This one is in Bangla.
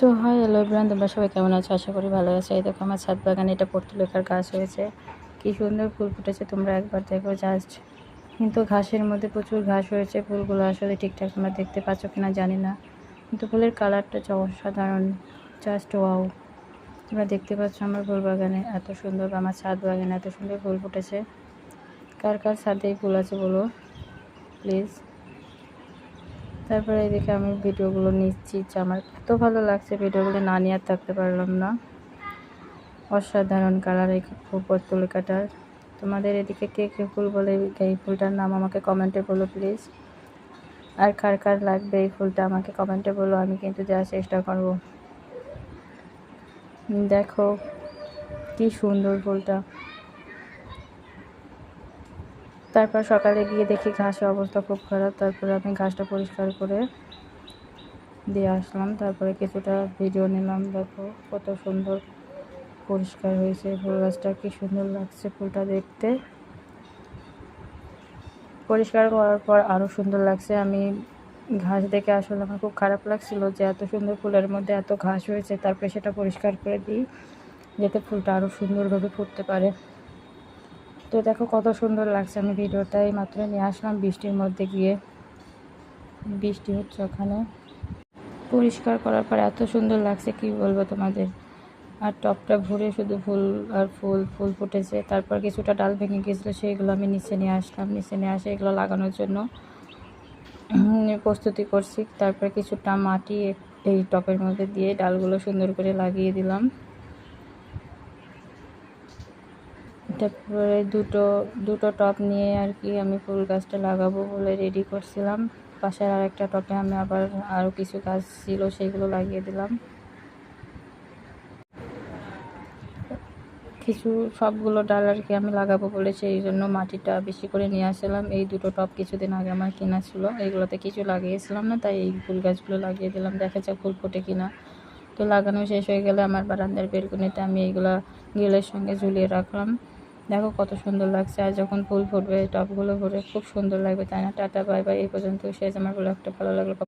সো হাই হ্যালো এভরিওয়ান, তোমরা সবাই কেমন আছো? আশা করি ভালো আছো। এই দেখো আমার ছাদ বাগানে এটা পর্তুলেকার গাছ হয়েছে, কি সুন্দর ফুল ফুটেছে, তোমরা একবার দেখো জাস্ট। কিন্তু ঘাসের মধ্যে প্রচুর ঘাস হয়েছে, ফুলগুলো আসলে ঠিকঠাক তোমরা দেখতে পাচ্ছ কিনা জানি না, কিন্তু ফুলের কালারটা অসাধারণ, জাস্ট ওয়াও। তোমরা দেখতে পাচ্ছ আমার ফুল বাগানে এত সুন্দর, আমার ছাদ বাগানে এত সুন্দর ফুল ফুটেছে। কার কার ছাদেই ফুল আছে বলো প্লিজ। তারপরে এদিকে আমি ভিডিওগুলো নিচ্ছি, আমার এত ভালো লাগছে, ভিডিওগুলো না নিয়ে আর থাকতে পারলাম না। অসাধারণ কালার এই পর্তুলিকাটার। তোমাদের এদিকে কে কে ফুল বলে এই ফুলটার নাম আমাকে কমেন্টে বলো প্লিজ। আর কার কার লাগবে এই ফুলটা আমাকে কমেন্টে বলো, আমি কিন্তু দেওয়ার চেষ্টা করব। দেখো কি সুন্দর ফুলটা। তারপর সকালে গিয়ে দেখি ঘাসের অবস্থা খুব খারাপ, তারপরে আমি ঘাসটা পরিষ্কার করে দিয়ে আসলাম। তারপরে কিছুটা ভিডিও নিলাম। দেখো কত সুন্দর পরিষ্কার হয়েছে ফুল গাছটা, কি সুন্দর লাগছে ফুলটা দেখতে। পরিষ্কার করার পর আরও সুন্দর লাগছে। আমি ঘাস দেখে আসলে আমার খুব খারাপ লাগছিল যে এত সুন্দর ফুলের মধ্যে এত ঘাস হয়েছে, তারপরে সেটা পরিষ্কার করে দিই যাতে ফুলটা আরও সুন্দরভাবে ফুটতে পারে। তো দেখো কত সুন্দর লাগছে। আমি ভিডিওটাই মাত্র নিয়ে আসলাম বৃষ্টির মধ্যে গিয়ে, বৃষ্টি হচ্ছে ওখানে। পরিষ্কার করার পর এত সুন্দর লাগছে কি বলবো তোমাদের। আর টবটা ভরে শুধু ফুল আর ফুল ফুল ফুটেছে। তারপর কিছুটা ডাল ভেঙে গেছিলো, সেইগুলো আমি নিচে নিয়ে আসলাম। নিচে নিয়ে আসে এগুলো লাগানোর জন্য প্রস্তুতি করছি। তারপর কিছুটা মাটি এই টবের মধ্যে দিয়ে ডালগুলো সুন্দর করে লাগিয়ে দিলাম। তারপরে দুটো টব নিয়ে আর কি আমি ফুল গাছটা লাগাবো বলে রেডি করছিলাম। পাশের আর একটা টবে আমি আবার আরও কিছু গাছ ছিল সেগুলো লাগিয়ে দিলাম। সবগুলো ডাল আর কি আমি লাগাবো বলে সেই জন্য মাটিটা বেশি করে নিয়ে আসলাম। এই দুটো টব কিছুদিন আগে আমার কেনা ছিল, এইগুলোতে কিছু লাগিয়েছিলাম না, তাই এই ফুল গাছগুলো লাগিয়ে দিলাম। দেখা যাক ফুল ফোটে কিনা। তো লাগানো শেষ হয়ে গেলে আমার বারান্দার বেলকনিতে আমি এইগুলা গ্রিলের সঙ্গে ঝুলিয়ে রাখলাম। দেখো কত সুন্দর লাগছে। আর যখন ফুল ফুটবে টবগুলো ভরে খুব সুন্দর লাগবে, তাই না? Tata bye bye. এই পর্যন্ত শেষ। আমার ব্লগটা ভালো লাগলো।